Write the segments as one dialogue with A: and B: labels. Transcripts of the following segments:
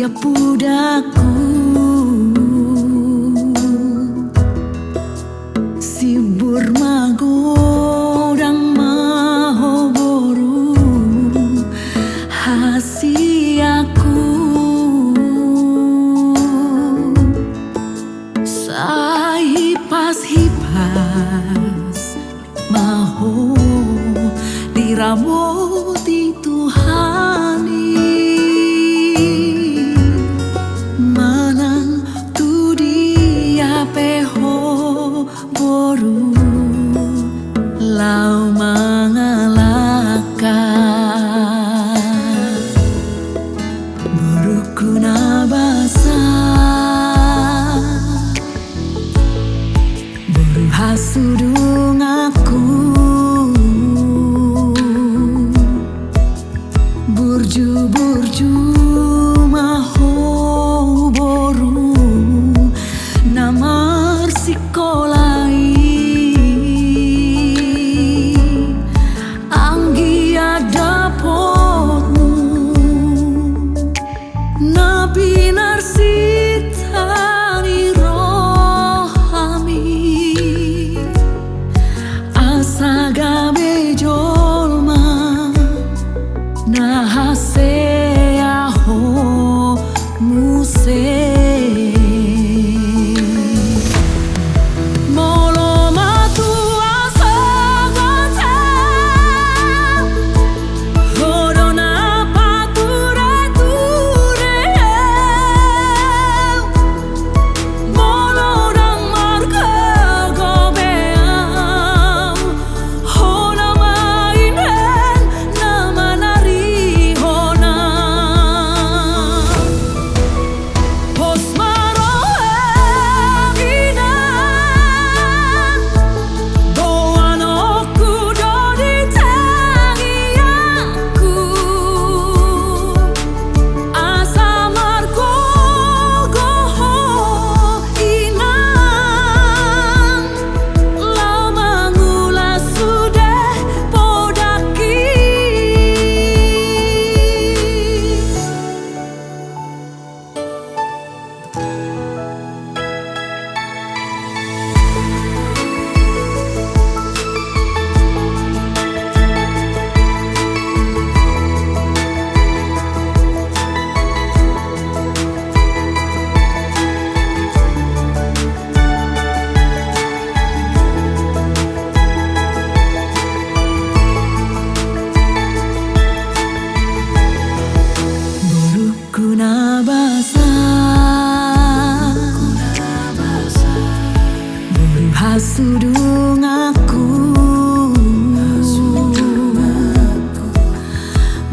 A: tiap budakku sibur magodang mahoboru hasiaku hipas maho diramo di Tuhani manang tu dia peho boru lau mangalaka buruku nabasa hasudung aku burju-burju maho boru namar sikolai anggi ada potmu nabi narsitani Sagabe jolma nahase aho muse molo matu asagate hodona pature ture molo dang marga hasudung aku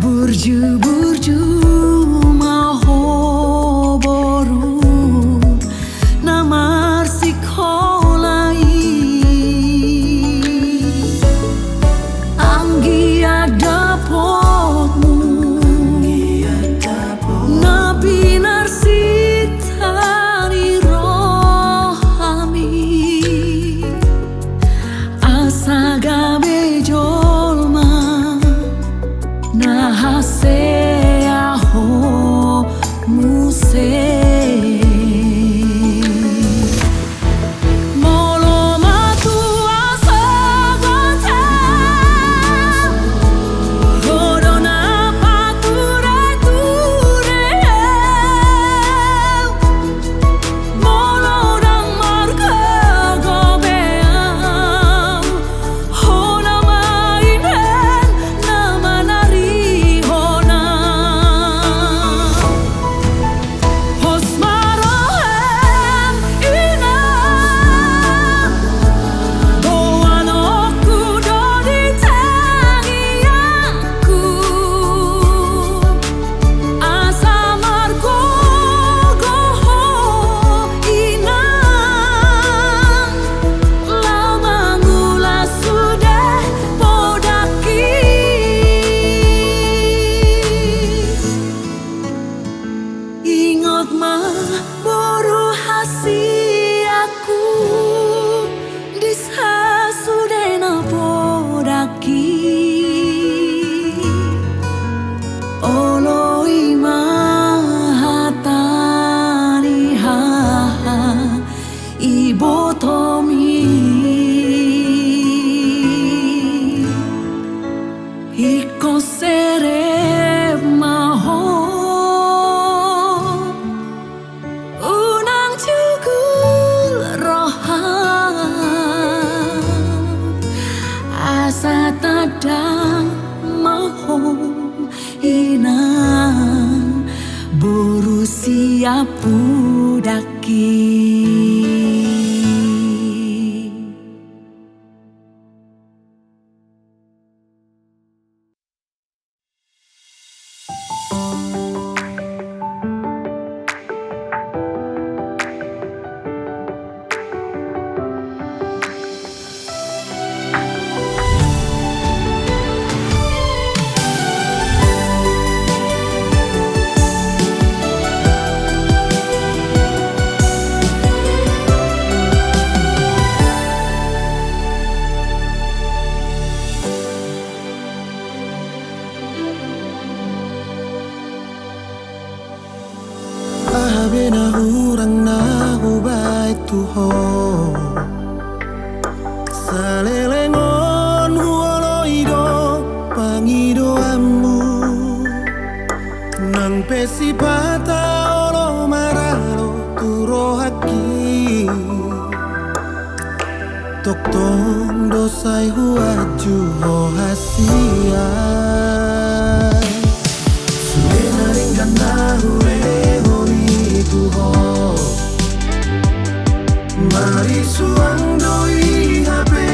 A: burju-burju maho boru namar sikolai anggi ada potmu nabi narsitani Sagabe jolma nahase aho muse Hona tere maho unang jugul roha asa tadang maho inang boru siap budaki.
B: Bena hurang na hubay tuho Salelengon huoloido pangidoamu Nang pesipata olo maralo turo haki Toktong dosai huaju ho hasia Sudena ringgan na hure tuho mari suang doi hape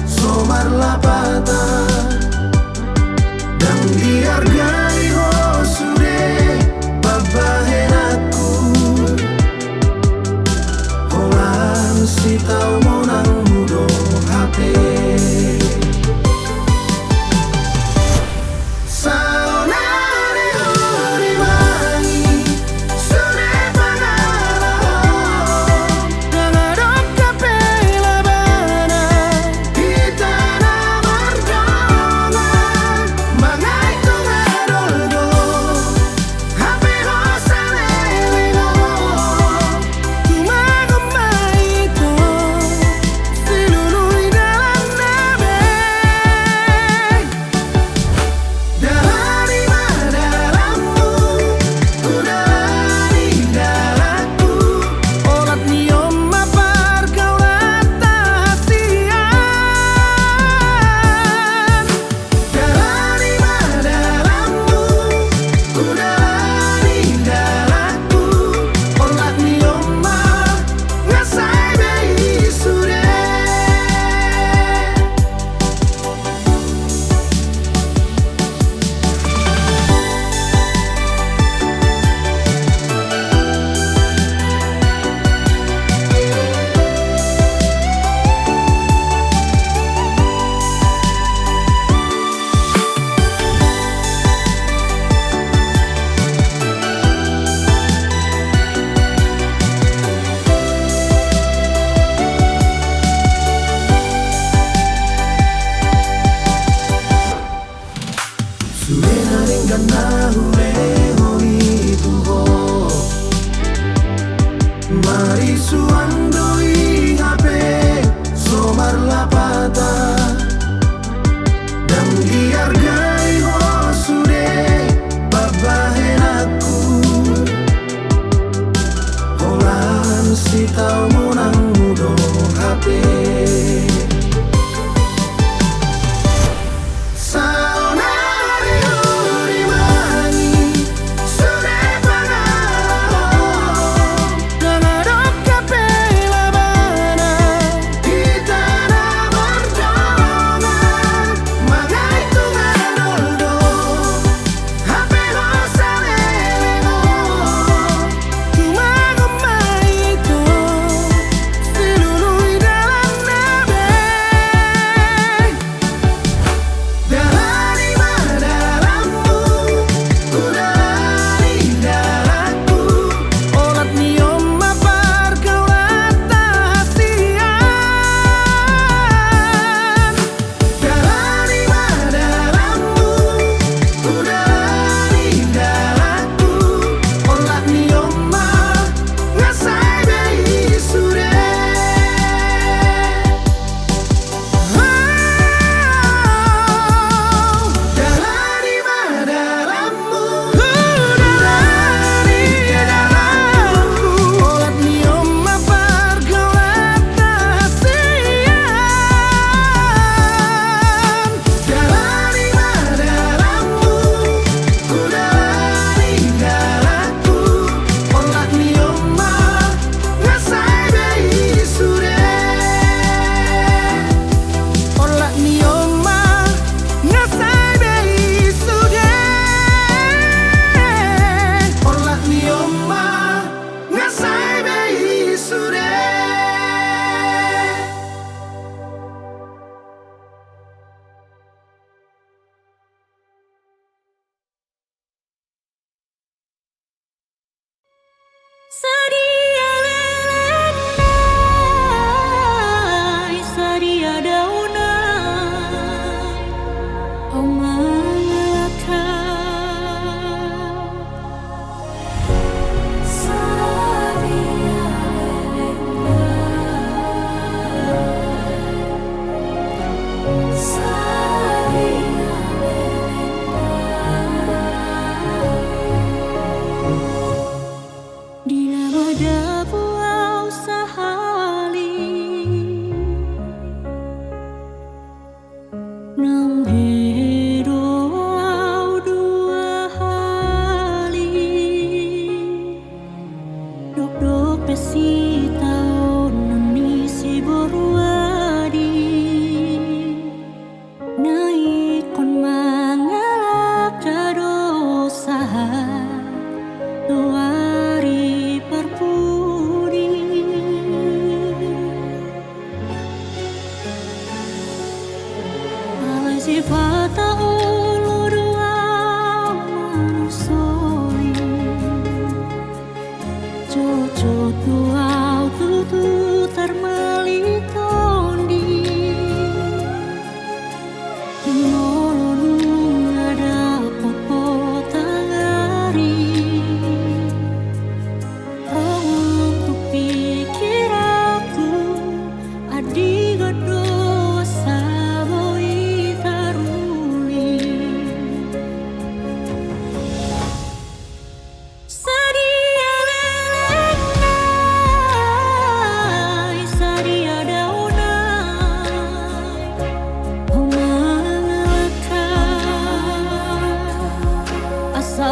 B: somar lapata dan dihargai ho sude babahen aku holan si tau monang mudo hape Mari suang doi hape somar lapata dan dihargai ho sude babahen aku holan si tau monang mudo hape Pe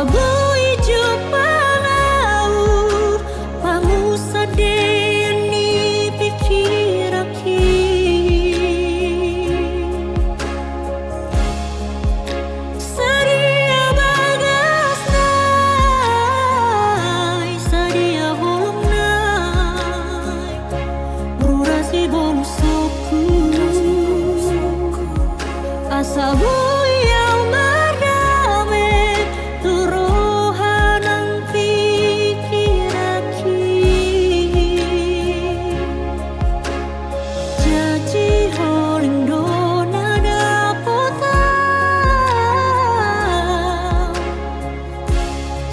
A: bui jumau pamusa deni pikiraki sadia bagas nai sadia bolong nai rurasi bolong soku asa bui yang berdame turuhan ang pikiraki jaji holing dona dapotau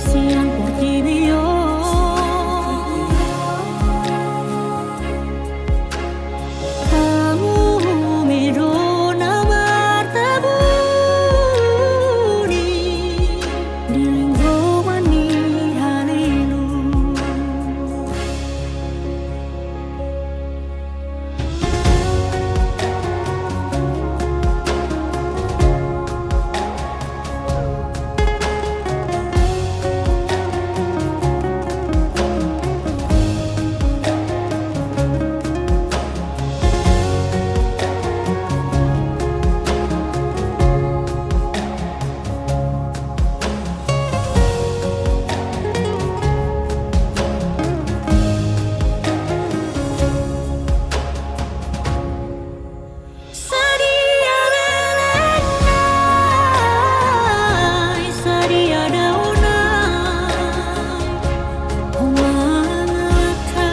A: siang portibio kamu medona martabuni di lingkungan ni halilu sadia lelenai sadia daunai humanakau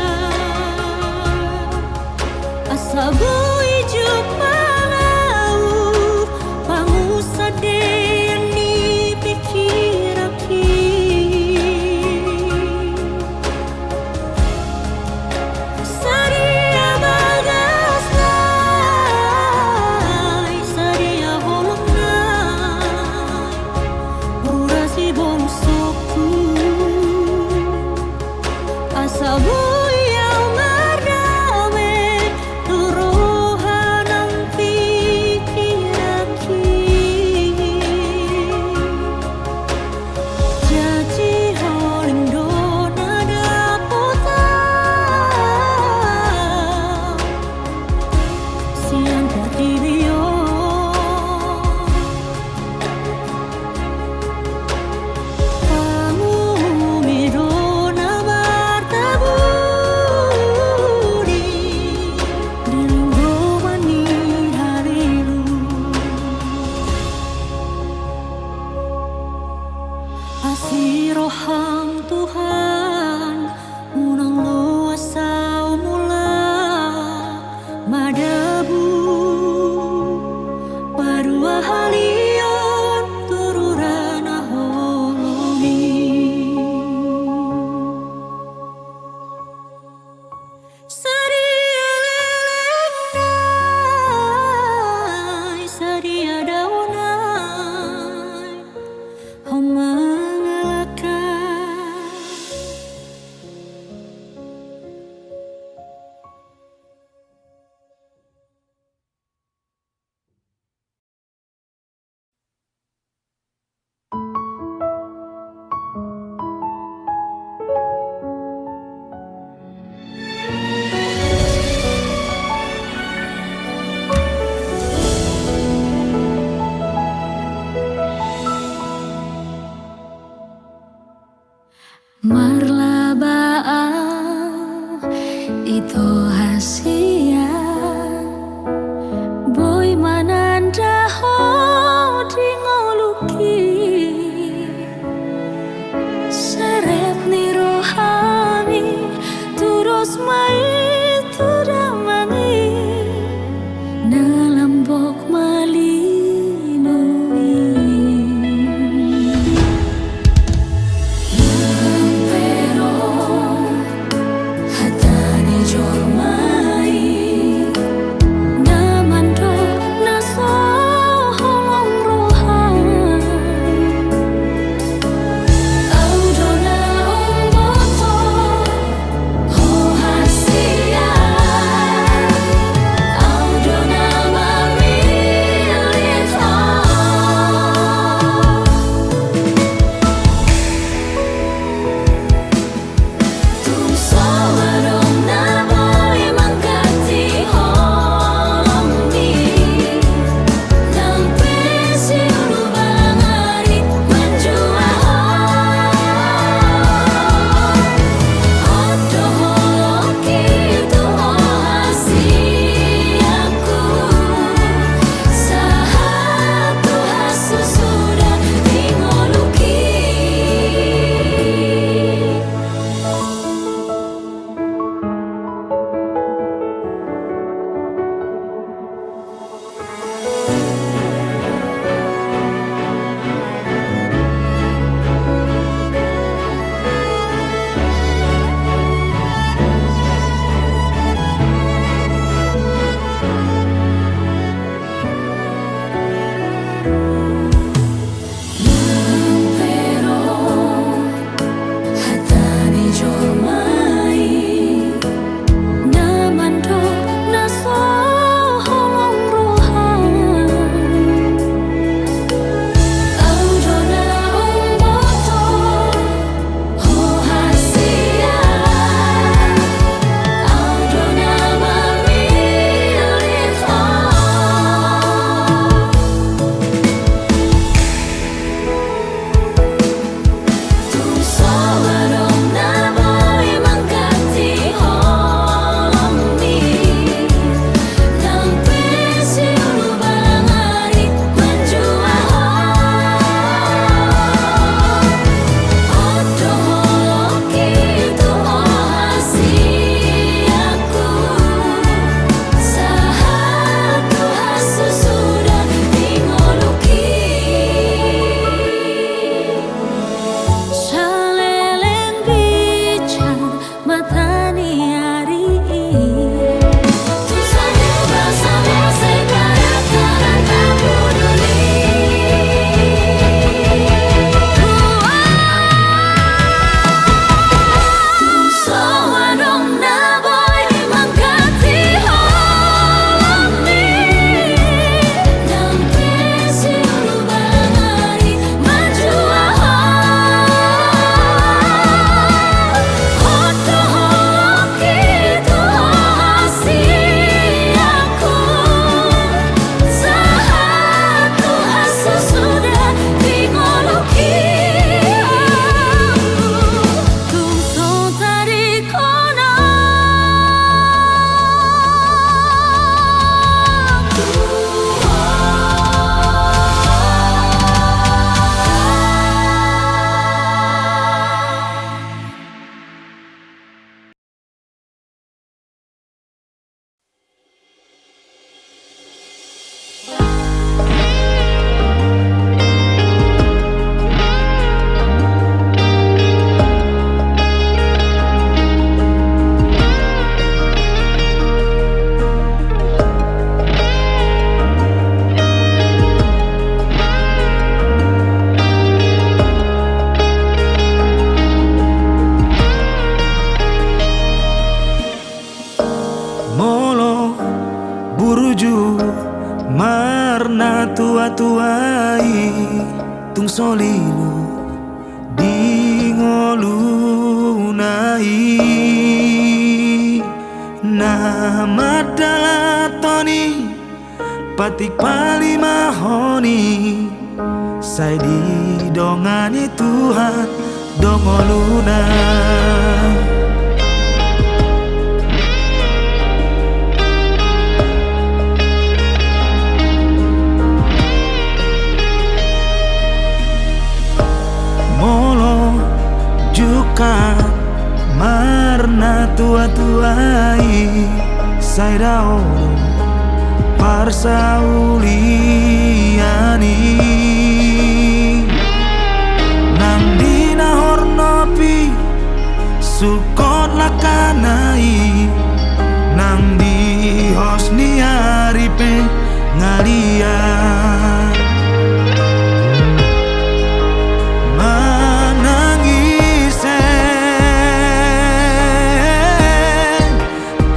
A: asa bui jumau pamusa deni pikiraki sadia bagas nai sadia bolong nai rurasi bolong soku asa bui yang berdame turuhan ang pikiraki jaji holing dona dapotau siang portibio kamu medona martabuni di lingkungan ni halilu asiroham Tuhan unang luasau mula madabu padua halion tururana holomi sadia lelenai sadia daunai homangalaka marlabaan itu hasia boy mananda ho dingoluki serep ni rohani terus mai tudamangi nalambok malinui pero hatani jormai
B: tua-tuai tung solilu di ngolunai nama dalatoni patik pali mahoni saya di dongani Tuhan dongoluna molo juga marna tua-tuai saya daono parsauliani nang dina hornopi sukot lakanai nang di hosni aripe ngalian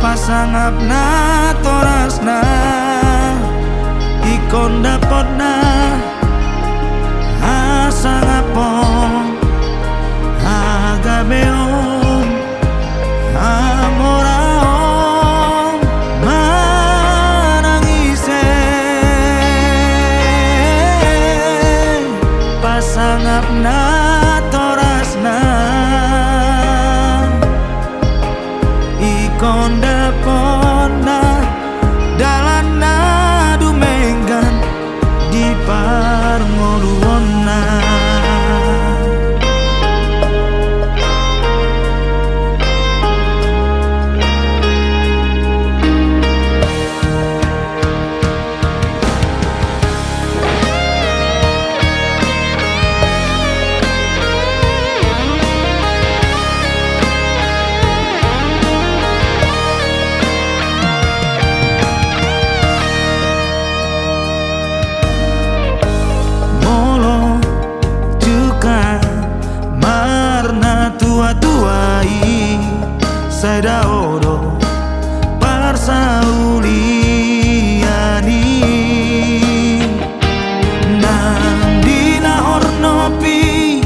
B: pasangapna torasna ikon dapotna asangapon agabeon amoraon manangise pasangapna torasna ikon dapotna dalana dumenggan di parngoluonna tua-tuai saya daodo parsauliani nang dina hornopi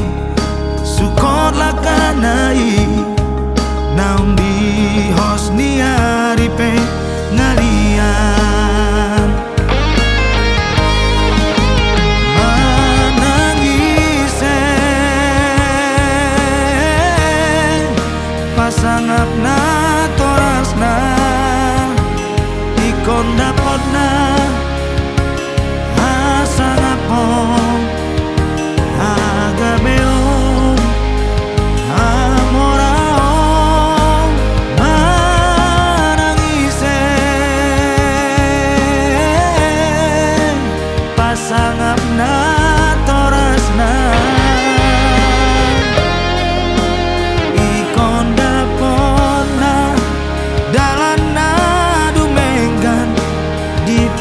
B: sukot lakanai nang di hosni aripe ngalian pasangapna torasna ikon dapotna asangapon agabeon amoraon manangise pasangapna torasna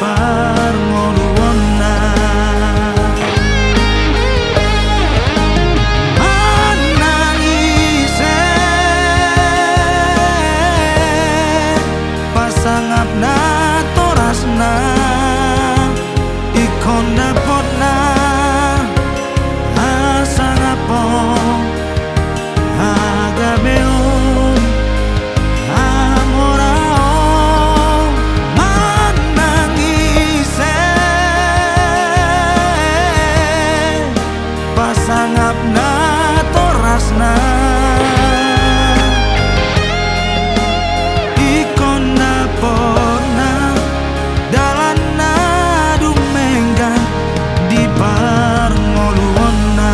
B: parngoluonna manangise pasangapna torasna ikon dapotna asangapon agabeon amoraon pasangapna torasna ikon dapotna dalana dumenggan di parngoluonna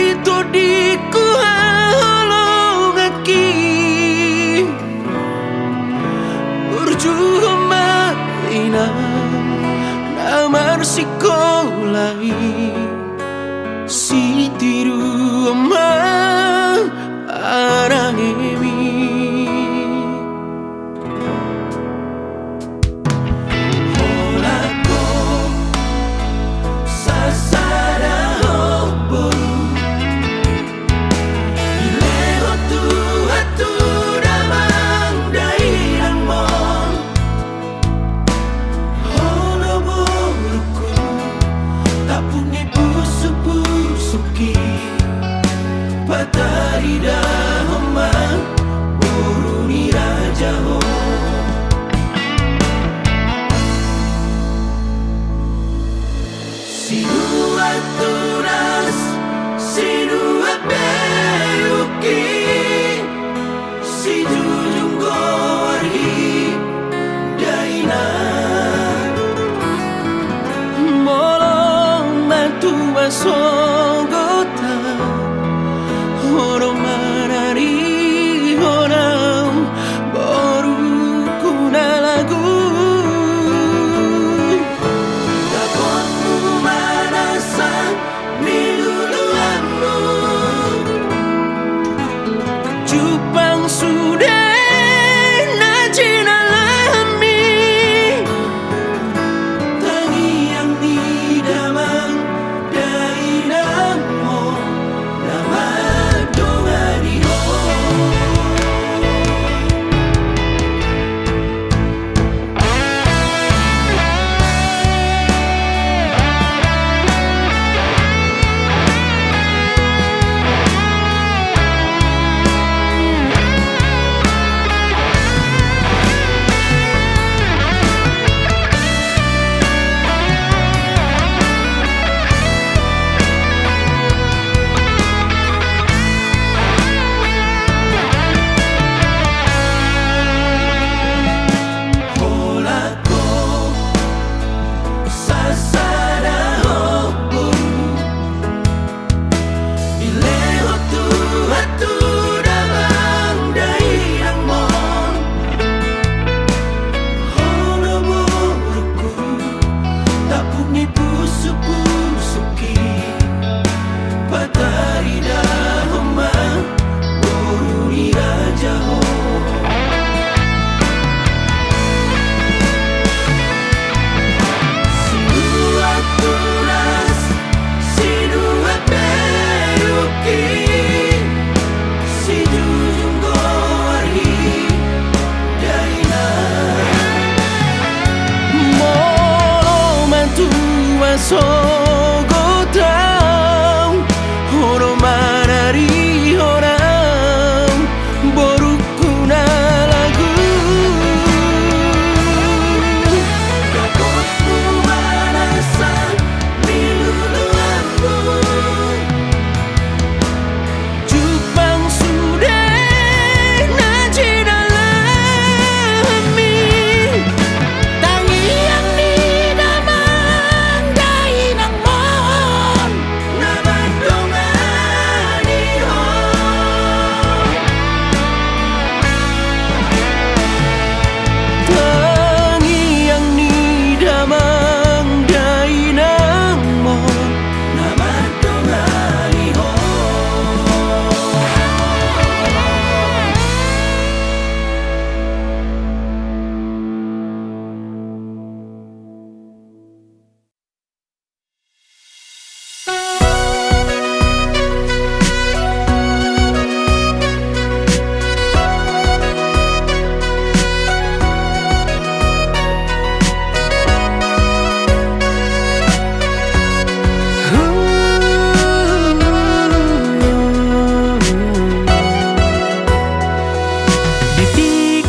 B: Itu diku halongaki Urjuma ina namar sikolai Si tiru ama arangemi Patarida homang buruni raja ho Sinua turas sinua peyuki Si jujung gori daina Molong matua sogota Horo marari horam baru kuna lagu Takutmu manasa niluluanmu Jupang sudah najina lami Tangi yang nidamang dainamo Nama Sogotang horo marari horam baru kuna lagu Takutmu manasa niluluanmu Jupang sudah najina lami Tangi yang nidamang dainang mon Nama dongani ho Tangi yang nidamang dainang mon Nama dongani ho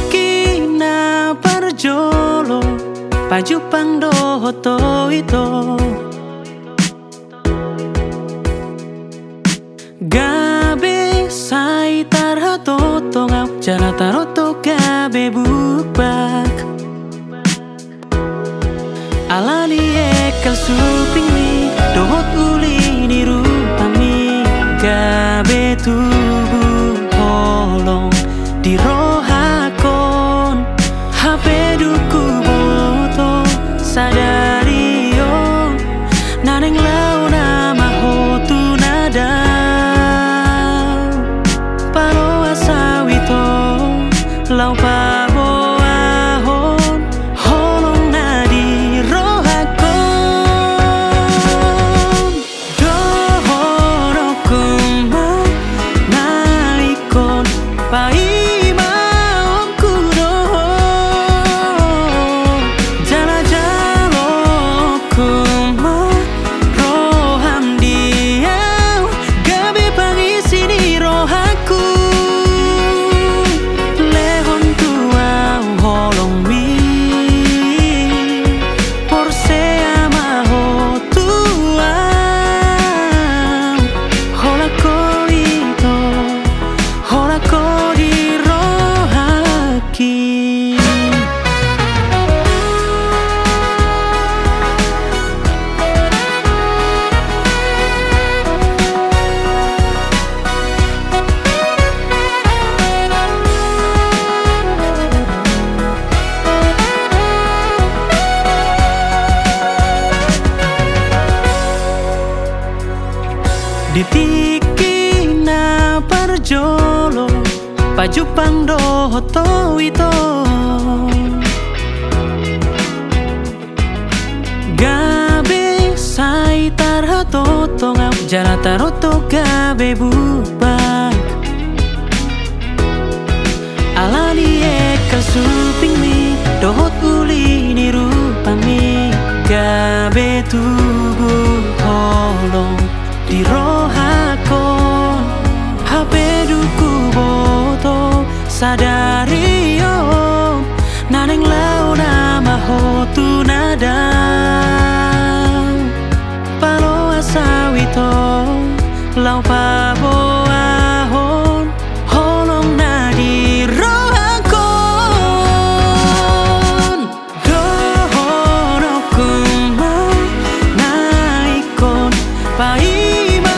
B: Ditikina parjolo pajupang dohoto ito Gabe sai tarhato tongap jana taroto gabe bukbak Alani ekal suping mi dohot uli di rupami tubuh holong di rohakon HP duku boto sadario naneng lau nama hotu nada paro asawito lau pabo ahon holong nadi rohakon dohoro kuma naikon paima onku doho jala jalo kuma roham diau gabe pagi sini rohaku lehon tuau holong mi porse amaho tuau hola korito hola kori rohaki. Ditiki na parjolo pajupang dohoto ito gabe sai tarhato tongau jala taroto gabe bubak alani eka suping mi dohot uli ni rupami gabe tubuh holong di rohakon HP duku boto sadario naneng lau nama hotu nada palo asawito lau pabo ahon holong nadi rohakon dohono kuma naikon paima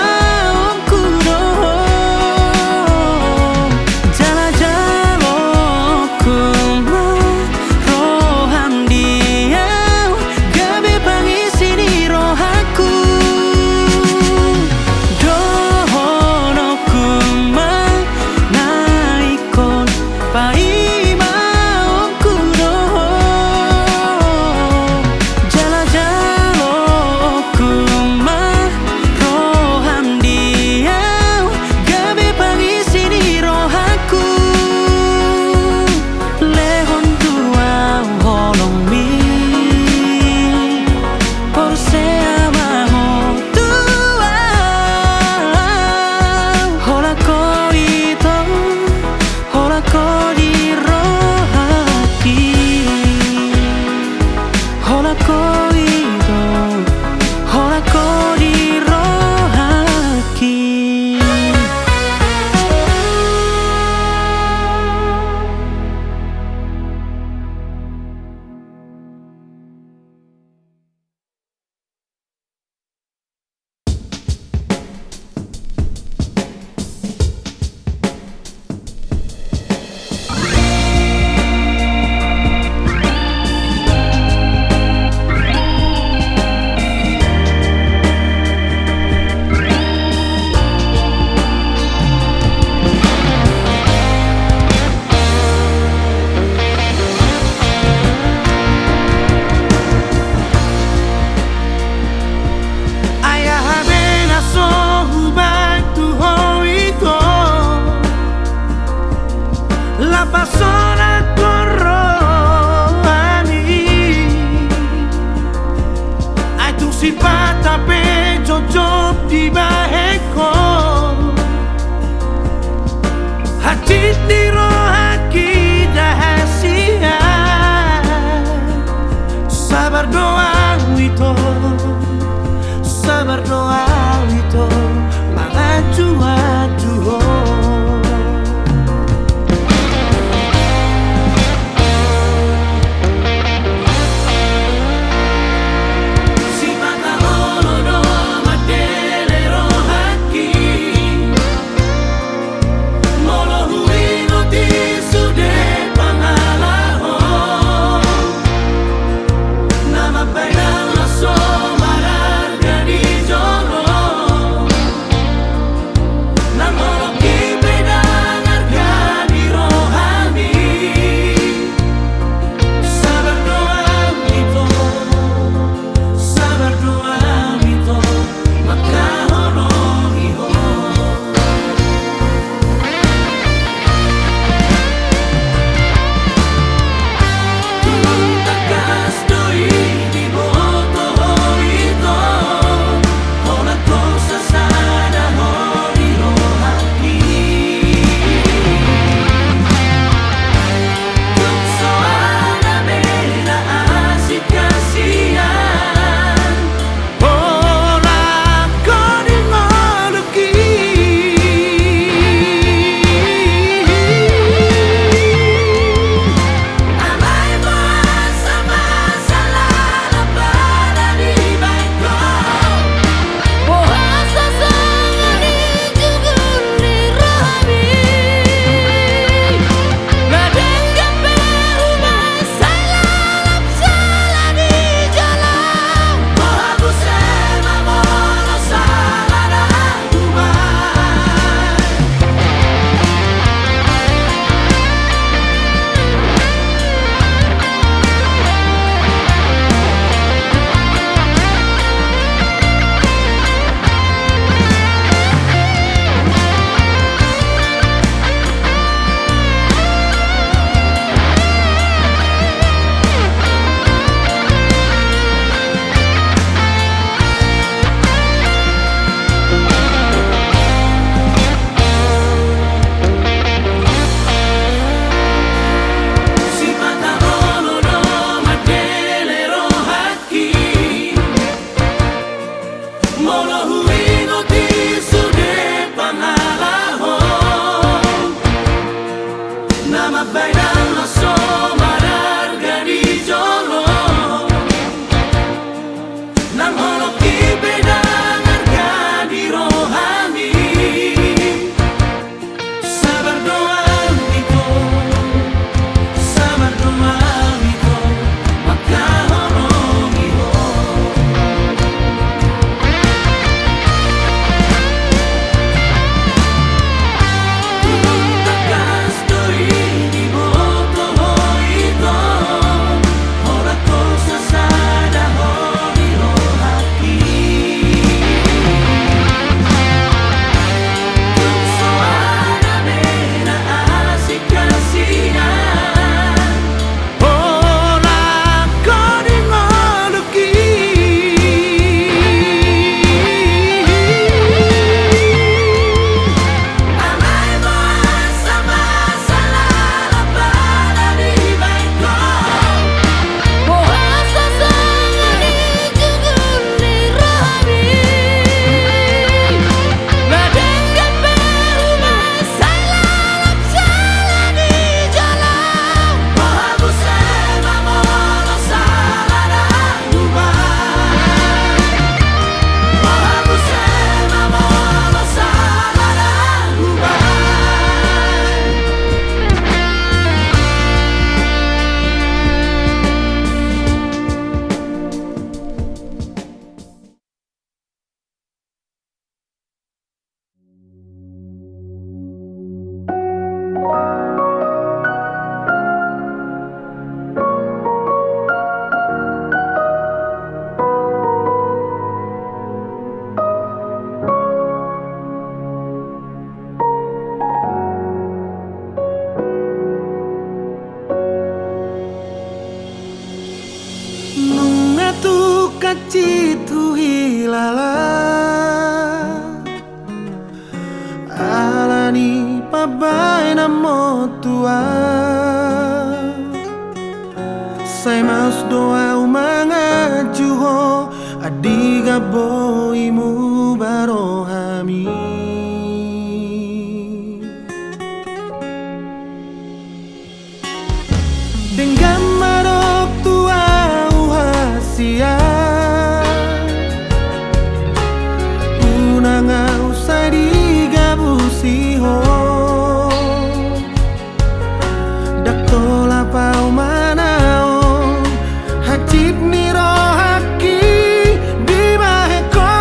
C: ni pabai na motua. Sai maus doa umanga juho adiga boimu barohami. Dengan marok tua uhasia unanga usai digabusiho dak tola pau manao hacip ni rohaki di maheko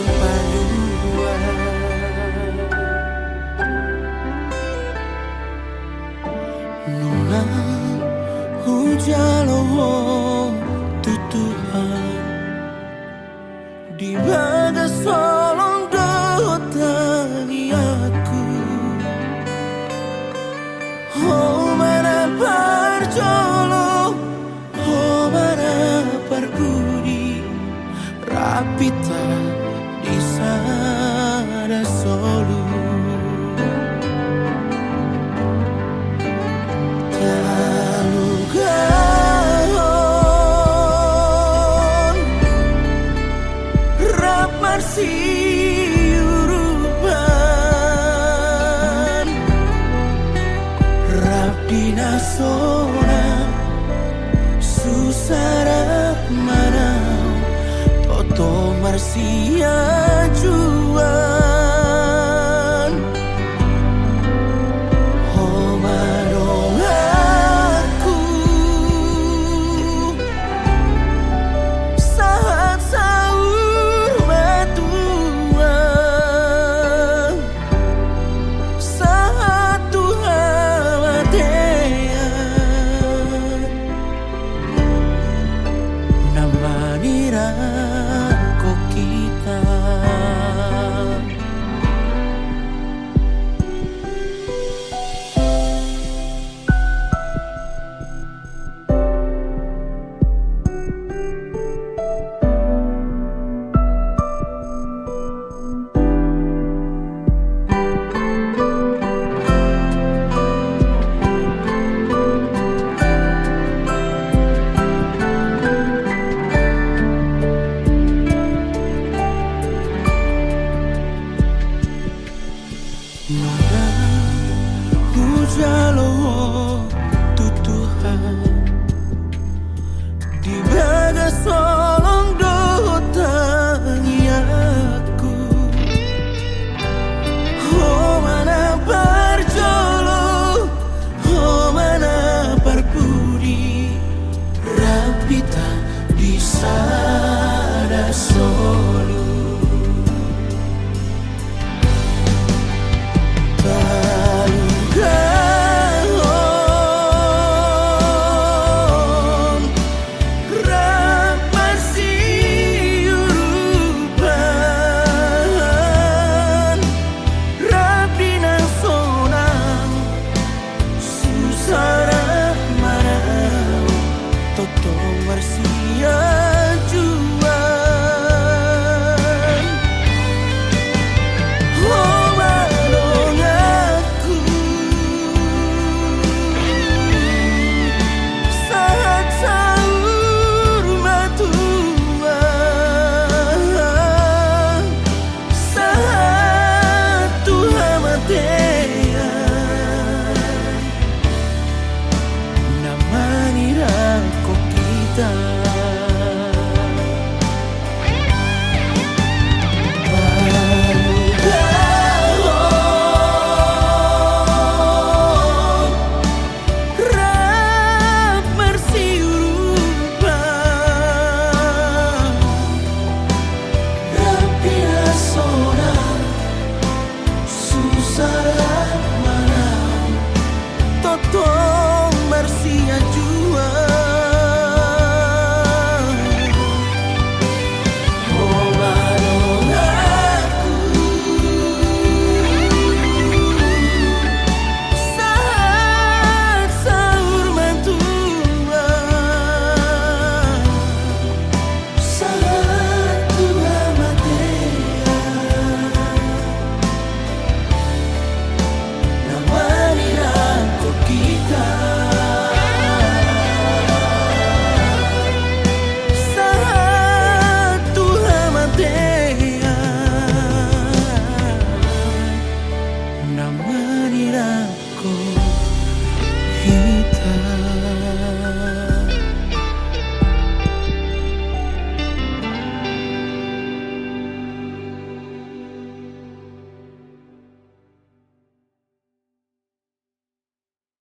C: paduan. Nuna hujalowo tutuhan di bagas solong dotangi aku. Oh mana parjolo, oh mana parbudi, rapita di sana solu. Talugaon rap marsiuruban rap dinasona susarap mana toto marsiaju